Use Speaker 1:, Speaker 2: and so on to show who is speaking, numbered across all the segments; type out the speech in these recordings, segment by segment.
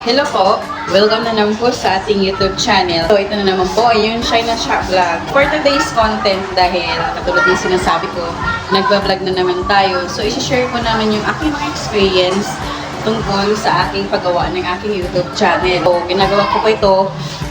Speaker 1: Hello po! Welcome na naman po sa ating YouTube channel. So, ito na naman po yung Shine na Siya Vlog. For today's content, dahil katulad ng sinasabi ko, nagbablog na naman tayo. So, isi-share ko naman yung aking mga experience tungkol sa aking paggawa ng aking YouTube channel. So, ginagawa ko po ito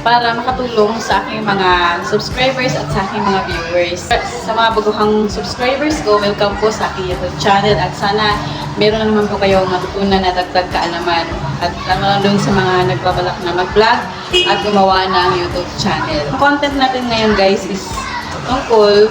Speaker 1: para makatulong sa aking mga subscribers at sa aking mga viewers. Sa mga baguhang subscribers ko, welcome po sa aking YouTube channel at sana meron na naman po kayong matutunan na dagdag kaalaman at naman doon sa mga nagbabalak na mag-vlog at gumawa ng YouTube channel. Ang content natin ngayon guys is tungkol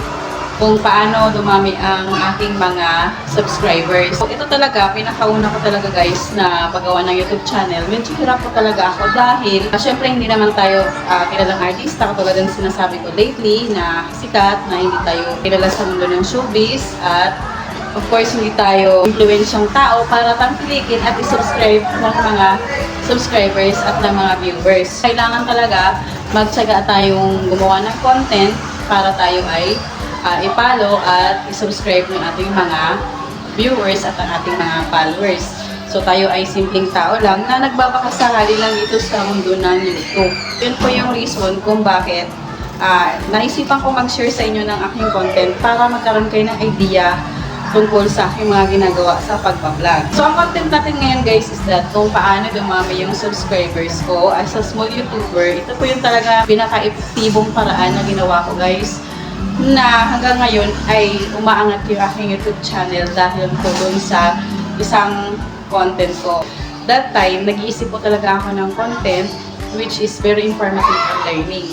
Speaker 1: kung paano dumami ang aking mga subscribers. So, ito talaga, pinakauna ko talaga guys na paggawa ng YouTube channel. Medyo hirap po talaga ako dahil syempre hindi naman tayo kilalang artista katulad ng sinasabi ko lately na sikat na hindi tayo kilala sa mundo ng showbiz at of course, hindi tayo influensyang tao para tangkilikin at isubscribe ng mga subscribers at ng mga viewers. Kailangan talaga magtsaga tayong gumawa ng content para tayo ay i-follow at isubscribe ng ating mga viewers at ang ating mga followers. So tayo ay simpleng tao lang na nagbabakasakali lang dito sa mundo ng YouTube. Yun po yung reason kung bakit naisipan ko mag-share sa inyo ng aking content para magkaroon kayo ng idea tungkol sa aking mga ginagawa sa pagpa-vlog. So, ang content natin ngayon guys is that kung paano dumami yung subscribers ko as a small YouTuber. Ito po yung talaga pinaka-epektibong paraan na ginawa ko guys na hanggang ngayon ay umaangat yung aking YouTube channel dahil po doon sa isang content ko. That time, nag-iisip po talaga ako ng content which is very informative and learning.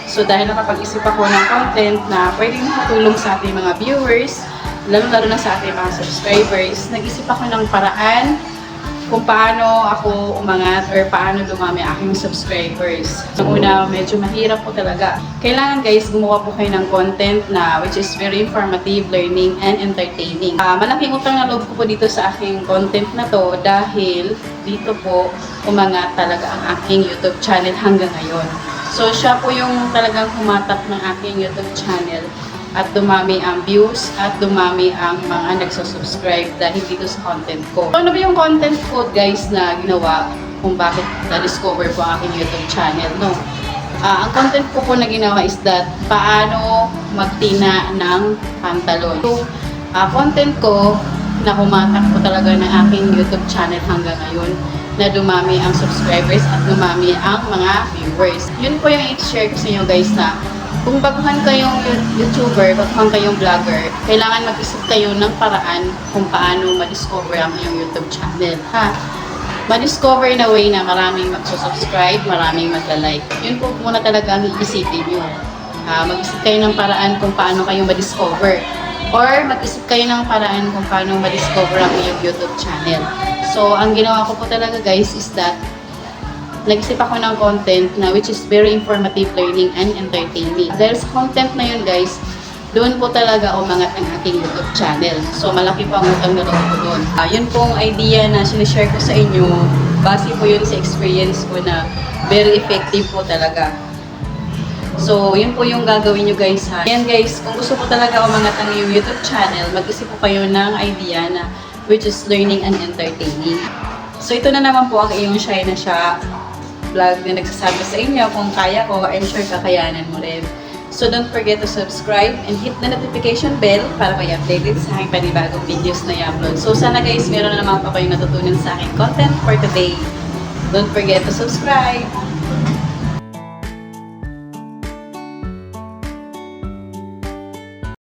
Speaker 1: So, dahil nakapag-isip ako ng content na pwedeng makatulong sa ating mga viewers, lalo na sa ating mga subscribers, nag-isip ako ng paraan kung paano ako umangat or paano dumami aking subscribers. So, una, medyo mahirap po talaga. Kailangan guys, gumawa po kayo ng content na which is very informative, learning, and entertaining. Malaking utang na loob ko po dito sa aking content na to dahil dito po umangat talaga ang aking YouTube channel hanggang ngayon. So, siya po yung talagang humatak ng aking YouTube channel at dumami ang views at dumami ang mga nagsusubscribe dahil dito sa content ko. So, ano ba yung content ko guys na ginawa kung bakit na-discover po ang aking YouTube channel, no? Ang content ko po na ginawa is that paano magtina ng pantalon. So, content ko na humatak po talaga ng aking YouTube channel hanggang ngayon na dumami ang subscribers at dumami ang mga viewers. Yun po yung i-share ko sa inyo guys na kung baguhan kayong YouTuber, baguhan kayong vlogger, kailangan mag-isip kayo ng paraan kung paano ma-discover ang iyong YouTube channel. Ma-discover na way na maraming magsusubscribe, maraming magla-like. Yun po muna talaga ang iisipin nyo. Mag-isip kayo ng paraan kung paano kayo ma-discover. Or mag-isip kayo ng paraan kung paano ma-discover ang iyong YouTube channel. So, ang ginawa ko po talaga guys is that nag-isip ako ng content na which is very informative, learning, and entertaining. Dahil sa content na yun guys, doon po talaga umangat ang aking YouTube channel. So malaki po ang utang na loob ko doon. Yun pong idea na sinishare ko sa inyo, base po yun sa experience ko na very effective po talaga. So yun po yung gagawin nyo guys ha. Ayan guys, kung gusto po talaga umangat ang iyong YouTube channel, mag-isip po kayo ng idea na which is learning and entertaining. So ito na naman po ang iyong Shine na Siya vlog na nagsasabi sa inyo kung kaya ko, I'm sure kakayanan mo rin. So don't forget to subscribe and hit the notification bell para may updated sa aking panibagong videos na i-upload. So sana guys, meron na naman pa kayong natutunan sa aking content for today. Don't forget to subscribe!